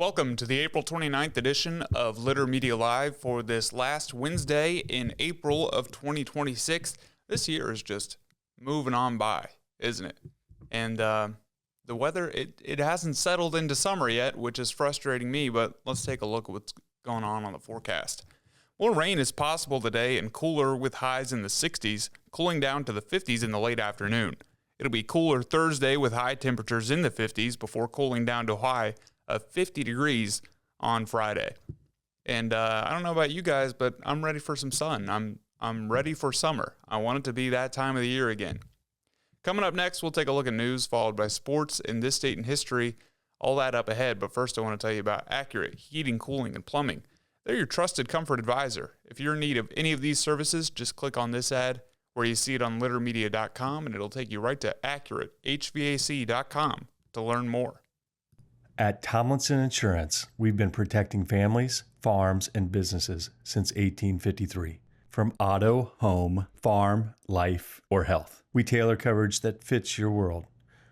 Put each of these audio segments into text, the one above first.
Welcome to the April 29th edition of Litter Media Live for this last Wednesday in April of 2026. This year is just moving on by, isn't it? And the weather, it hasn't settled into summer yet, which is frustrating me, but let's take a look at what's going on the forecast. More rain is possible today and cooler with highs in the 60s, cooling down to the 50s in the late afternoon. It'll be cooler Thursday with high temperatures in the 50s before cooling down to a high of 50 degrees on Friday. And I don't know about you guys, but I'm ready for some sun. I'm ready for summer. I want it to be that time of the year again. Coming up next, we'll take a look at news followed by sports in this state and history. All that up ahead, but first I want to tell you about Accurate Heating, Cooling, and Plumbing. They're your trusted comfort advisor. If you're in need of any of these services, just click on this ad where you see it on littermedia.com, and it'll take you right to AccurateHVAC.com to learn more. At Tomlinson Insurance, we've been protecting families, farms, and businesses since 1853. From auto, home, farm, life, or health, we tailor coverage that fits your world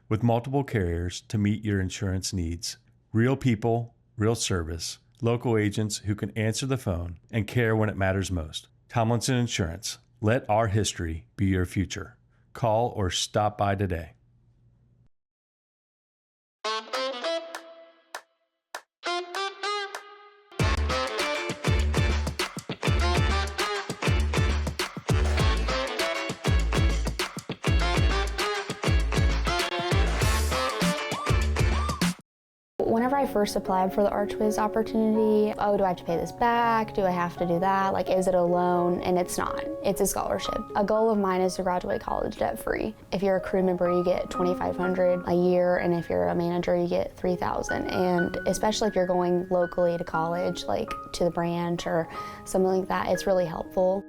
with multiple carriers to meet your insurance needs. Real people, real service, local agents who can answer the phone and care when it matters most. Tomlinson Insurance. Let our history be your future. Call or stop by today. Whenever I first applied for the Archways opportunity, do I have to pay this back? Do I have to do that? Like, is it a loan? And it's not. It's a scholarship. A goal of mine is to graduate college debt-free. If you're a crew member, you get $2,500 a year, and if you're a manager, you get $3,000. And especially if you're going locally to college, like to the branch or something like that, it's really helpful.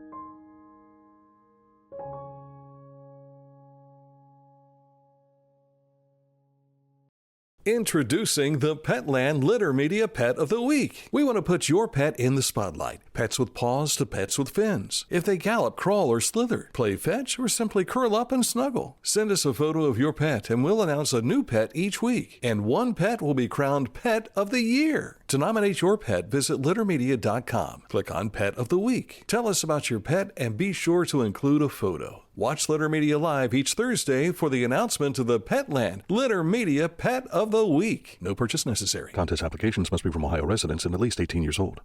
Introducing the Petland Litter Media Pet of the Week. We want to put your pet in the spotlight. Pets with paws to pets with fins. If they gallop, crawl, or slither, play fetch, or simply curl up and snuggle. Send us a photo of your pet and we'll announce a new pet each week. And one pet will be crowned Pet of the Year. To nominate your pet, visit littermedia.com. Click on Pet of the Week. Tell us about your pet and be sure to include a photo. Watch Litter Media Live each Thursday for the announcement of the Petland Litter Media Pet of the Week. No purchase necessary. Contest applications must be from Ohio residents and at least 18 years old.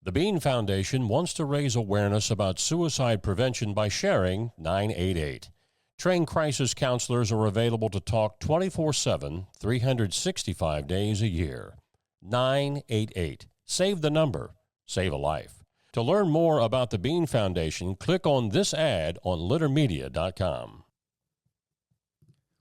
The Bean Foundation wants to raise awareness about suicide prevention by sharing 988. Trained crisis counselors are available to talk 24/7, 365 days a year. 988. Save the number. Save a life. To learn more about the Bean Foundation, click on this ad on littermedia.com.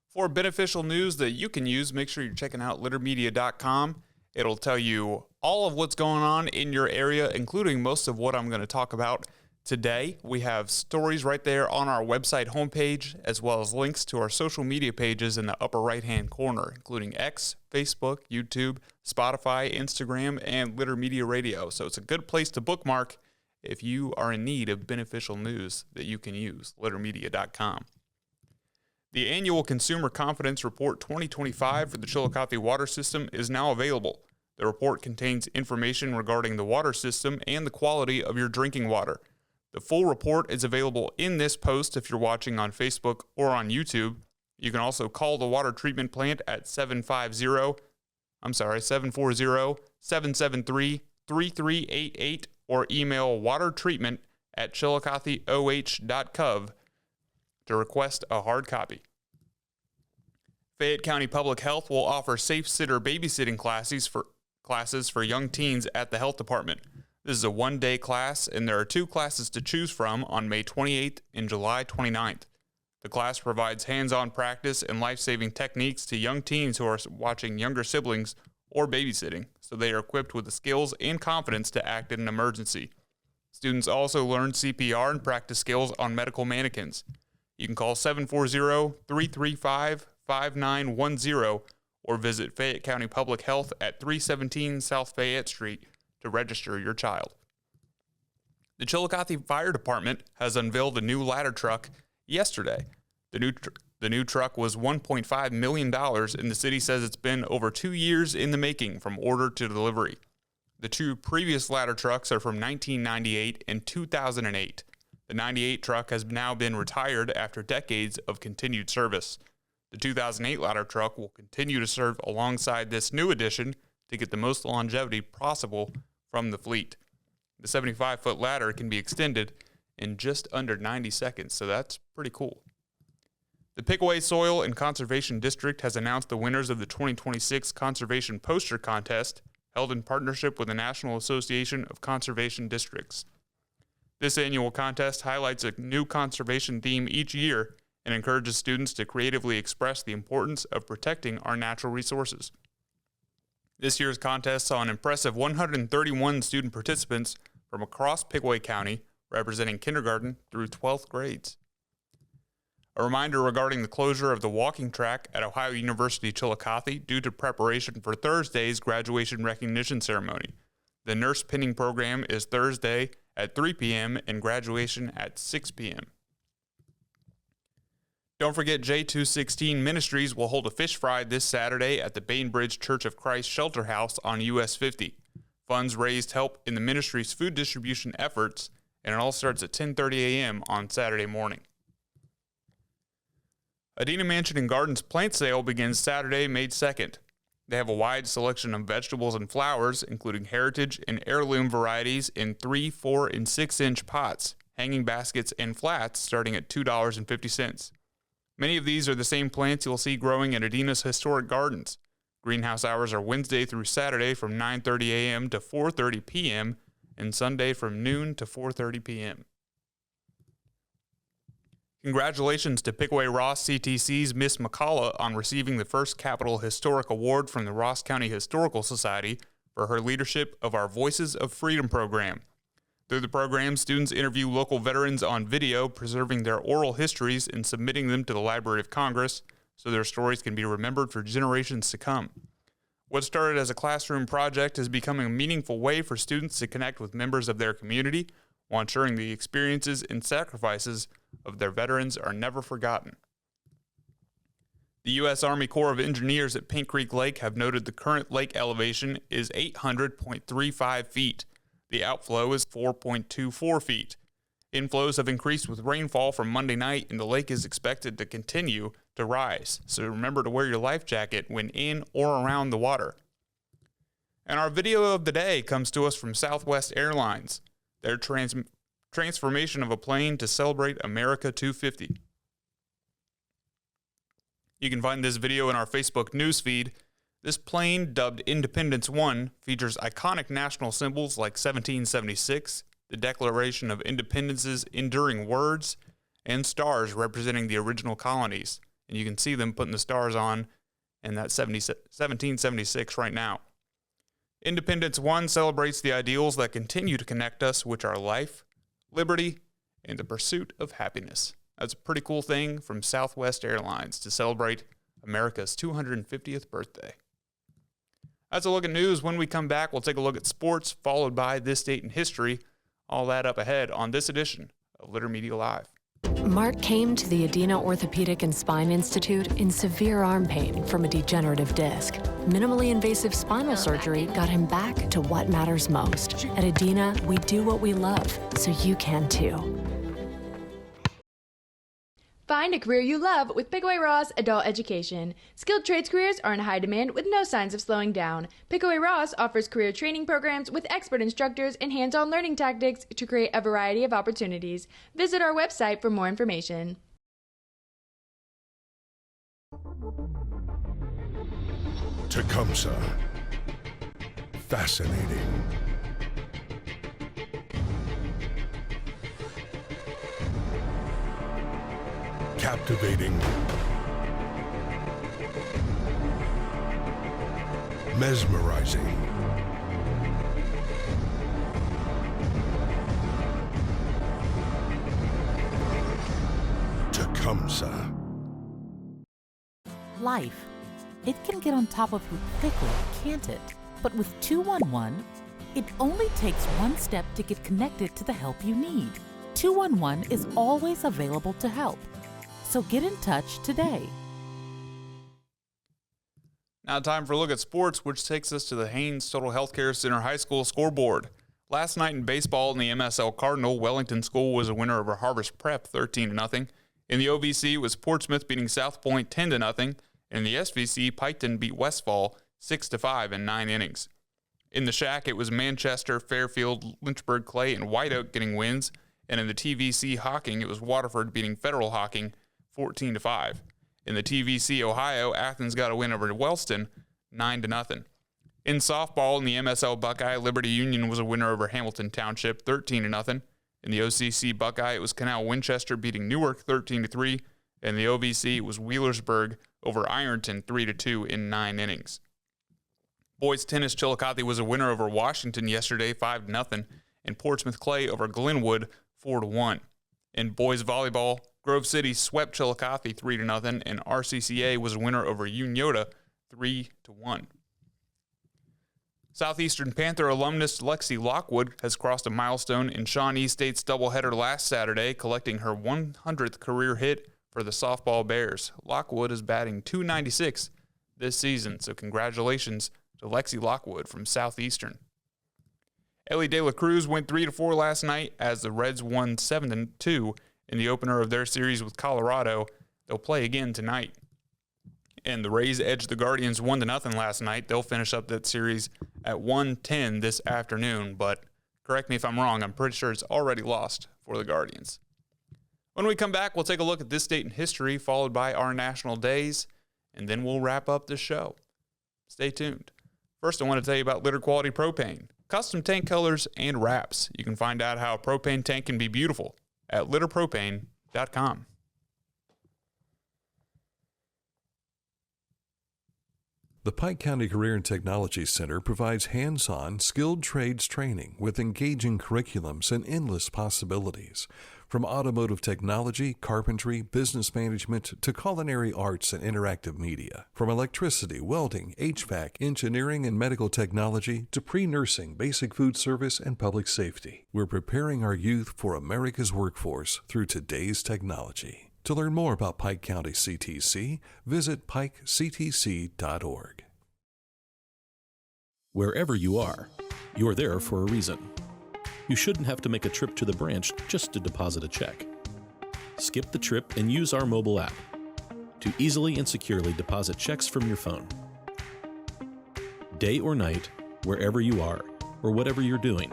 For beneficial news that you can use, make sure you're checking out littermedia.com. It'll tell you all of what's going on in your area, including most of what I'm going to talk about today. We have stories right there on our website homepage, as well as links to our social media pages in the upper right-hand corner, including X, Facebook, YouTube, Spotify, Instagram, and Litter Media Radio. So it's a good place to bookmark if you are in need of beneficial news that you can use, littermedia.com. The annual Consumer Confidence Report 2025 for the Chillicothe water system is now available. The report contains information regarding the water system and the quality of your drinking water. The full report is available in this post if you're watching on Facebook or on YouTube. You can also call the water treatment plant at 740-773-3388 or email watertreatment@chillicotheoh.gov to request a hard copy. Fayette County Public Health will offer safe sitter babysitting classes for young teens at the health department. This is a one-day class, and there are 2 classes to choose from on May 28th and July 29th. The class provides hands-on practice and life-saving techniques to young teens who are watching younger siblings or babysitting, so they are equipped with the skills and confidence to act in an emergency. Students also learn CPR and practice skills on medical mannequins. You can call 740-335-5910 or visit Fayette County Public Health at 317 South Fayette Street to register your child. The Chillicothe Fire Department has unveiled a new ladder truck yesterday. The The new truck was $1.5 million, and the city says it's been over 2 years in the making from order to delivery. The two previous ladder trucks are from 1998 and 2008. The 98 truck has now been retired after decades of continued service. The 2008 ladder truck will continue to serve alongside this new addition to get the most longevity possible from the fleet. The 75-foot ladder can be extended in just under 90 seconds, so that's pretty cool. The Pickaway Soil and Conservation District has announced the winners of the 2026 Conservation Poster Contest, held in partnership with the National Association of Conservation Districts. This annual contest highlights a new conservation theme each year and encourages students to creatively express the importance of protecting our natural resources. This year's contest saw an impressive 131 student participants from across Pickaway County, representing kindergarten through 12th grades. A reminder regarding the closure of the walking track at Ohio University Chillicothe due to preparation for Thursday's graduation recognition ceremony. The nurse pinning program is Thursday at 3 p.m. and graduation at 6 p.m. Don't forget J216 Ministries will hold a fish fry this Saturday at the Bainbridge Church of Christ Shelter House on US 50. Funds raised help in the ministry's food distribution efforts, and it all starts at 10:30 a.m. on Saturday morning. Adena Mansion and Gardens plant sale begins Saturday, May 2nd. They have a wide selection of vegetables and flowers, including heritage and heirloom varieties in 3, 4, and 6-inch pots, hanging baskets, and flats starting at $2.50. Many of these are the same plants you'll see growing at Adena's historic gardens. Greenhouse hours are Wednesday through Saturday from 9:30 a.m. to 4:30 p.m. and Sunday from noon to 4:30 p.m. Congratulations to Pickaway Ross CTC's Miss McCullough on receiving the first Capital Historic Award from the Ross County Historical Society for her leadership of our Voices of Freedom program. Through the program, students interview local veterans on video, preserving their oral histories and submitting them to the Library of Congress so their stories can be remembered for generations to come. What started as a classroom project is becoming a meaningful way for students to connect with members of their community while ensuring the experiences and sacrifices of their veterans are never forgotten. The U.S. Army Corps of Engineers at Pink Creek Lake have noted the current lake elevation is 800.35 feet. The outflow is 4.24 feet. Inflows have increased with rainfall from Monday night, and the lake is expected to continue to rise. So remember to wear your life jacket when in or around the water. And our video of the day comes to us from Southwest Airlines. Their transformation of a plane to celebrate America 250. You can find this video in our Facebook newsfeed. This plane, dubbed Independence One, features iconic national symbols like 1776, the Declaration of Independence's enduring words, and stars representing the original colonies. And you can see them putting the stars on in that 1776 right now. Independence One celebrates the ideals that continue to connect us, which are life, liberty, and the pursuit of happiness. That's a pretty cool thing from Southwest Airlines to celebrate America's 250th birthday. That's a look at news. When we come back, we'll take a look at sports, followed by This Date in History. All that up ahead on this edition of Litter Media Live. Mark came to the Adena Orthopedic and Spine Institute in severe arm pain from a degenerative disc. Minimally invasive spinal surgery got him back to what matters most. At Adena, we do what we love, so you can too. Find a career you love with Pickaway Ross Adult Education. Skilled trades careers are in high demand with no signs of slowing down. Pickaway Ross offers career training programs with expert instructors and hands-on learning tactics to create a variety of opportunities. Visit our website for more information. Tecumseh. Fascinating. Captivating. Mesmerizing. Tecumseh. Life. It can get on top of you quickly, can't it? But with 211, it only takes one step to get connected to the help you need. 211 is always available to help. So get in touch today. Now time for a look at sports, which takes us to the Haynes Total Healthcare Center High School scoreboard. Last night in baseball in the MSL Cardinal, Wellington School was a winner over Harvest Prep 13-0. In the OVC, it was Portsmouth beating South Point 10-0. In the SVC, Piketon beat Westfall 6-5 in 9 innings. In the Shack, it was Manchester, Fairfield, Lynchburg Clay, and White Oak getting wins. And in the TVC Hocking, it was Waterford beating Federal Hocking 14-5. In the TVC Ohio, Athens got a win over Wellston 9-0. In softball, in the MSL Buckeye, Liberty Union was a winner over Hamilton Township 13-0. In the OCC Buckeye, it was Canal Winchester beating Newark 13-3. In the OVC, it was Wheelersburg over Ironton 3-2 in 9 innings. Boys tennis, Chillicothe was a winner over Washington yesterday 5-0. And Portsmouth Clay over Glenwood 4-1. In boys volleyball, Grove City swept Chillicothe 3-0, and RCCA was a winner over Unyota 3-1. Southeastern Panther alumnus Lexi Lockwood has crossed a milestone in Shawnee State's doubleheader last Saturday, collecting her 100th career hit for the softball Bears. Lockwood is batting .296 this season, so congratulations to Lexi Lockwood from Southeastern. Ellie De La Cruz went 3-4 last night as the Reds won 7-2 in the opener of their series with Colorado. They'll play again tonight. And the Rays edged the Guardians 1-0 last night. They'll finish up that series at 1:10 this afternoon, but correct me if I'm wrong, I'm pretty sure it's already lost for the Guardians. When we come back, we'll take a look at this date in history, followed by our national days, and then we'll wrap up the show. Stay tuned. First, I want to tell you about Litter Quality Propane. Custom tank colors and wraps. You can find out how a propane tank can be beautiful at litterpropane.com. The Pike County Career and Technology Center provides hands-on, skilled trades training with engaging curriculums and endless possibilities. From automotive technology, carpentry, business management, to culinary arts and interactive media. From electricity, welding, HVAC, engineering, and medical technology, to pre-nursing, basic food service, and public safety. We're preparing our youth for America's workforce through today's technology. To learn more about Pike County CTC, visit pikectc.org. Wherever you are, you're there for a reason. You shouldn't have to make a trip to the branch just to deposit a check. Skip the trip and use our mobile app to easily and securely deposit checks from your phone. Day or night, wherever you are, or whatever you're doing,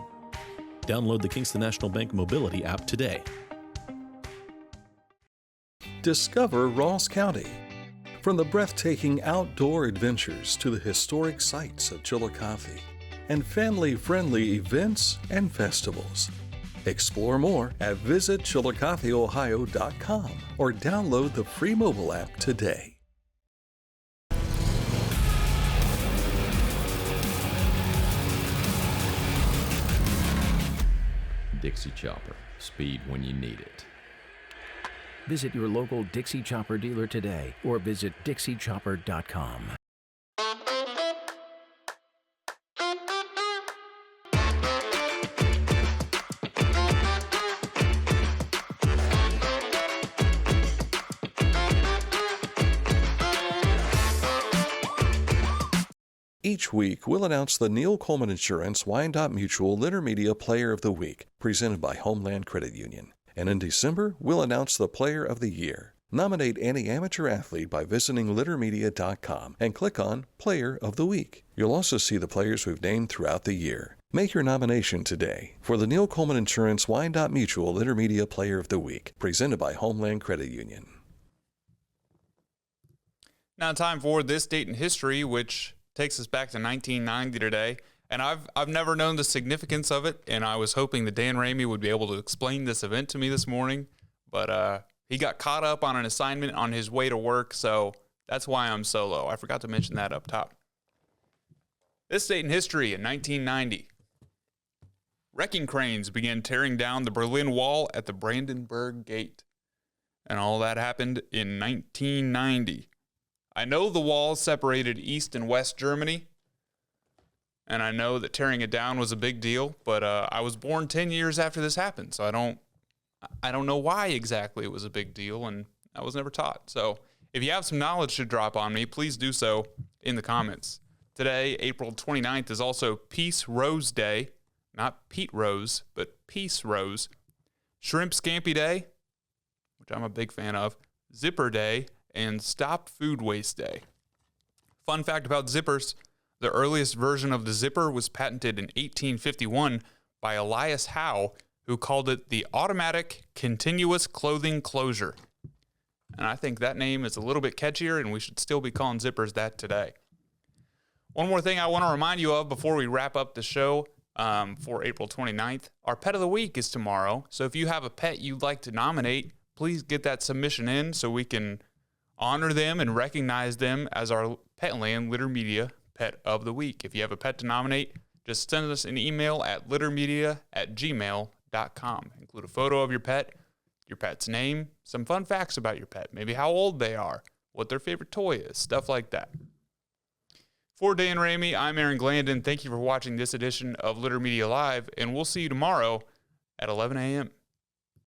download the Kingston National Bank Mobility app today. Discover Ross County. From the breathtaking outdoor adventures to the historic sights of Chillicothe and family-friendly events and festivals. Explore more at visitchillicotheohio.com or download the free mobile app today. Dixie Chopper. Speed when you need it. Visit your local Dixie Chopper dealer today or visit dixiechopper.com. Each week, we'll announce the Neil Coleman Insurance Wyandotte Mutual Litter Media Player of the Week, presented by Homeland Credit Union. And in December, we'll announce the Player of the Year. Nominate any amateur athlete by visiting littermedia.com and click on Player of the Week. You'll also see the players we've named throughout the year. Make your nomination today for the Neil Coleman Insurance Wyandotte Mutual Litter Media Player of the Week, presented by Homeland Credit Union. Now time for this date in history, which takes us back to 1990 today. And I've never known the significance of it, and I was hoping that Dan Ramey would be able to explain this event to me this morning, but he got caught up on an assignment on his way to work, so that's why I'm solo. I forgot to mention that up top. This date in history in 1990. Wrecking cranes began tearing down the Berlin Wall at the Brandenburg Gate. And all that happened in 1990. I know the wall separated East and West Germany, and I know that tearing it down was a big deal, but I was born 10 years after this happened, so I don't know why exactly it was a big deal, and I was never taught. So if you have some knowledge to drop on me, please do so in the comments. Today, April 29th, is also Peace Rose Day. Not Pete Rose, but Peace Rose. Shrimp Scampi Day, which I'm a big fan of. Zipper Day, and Stop Food Waste Day. Fun fact about zippers, the earliest version of the zipper was patented in 1851 by Elias Howe, who called it the Automatic Continuous Clothing Closure. And I think that name is a little bit catchier, and we should still be calling zippers that today. One more thing I want to remind you of before we wrap up the show for April 29th. Our Pet of the Week is tomorrow. So if you have a pet you'd like to nominate, please get that submission in so we can honor them and recognize them as our Petland Litter Media Pet of the Week. If you have a pet to nominate, just send us an email at littermedia@gmail.com. Include a photo of your pet's name, some fun facts about your pet, maybe how old they are, what their favorite toy is, stuff like that. For Dan Ramey, I'm Aaron Glandon. Thank you for watching this edition of Litter Media Live, and we'll see you tomorrow at 11 a.m.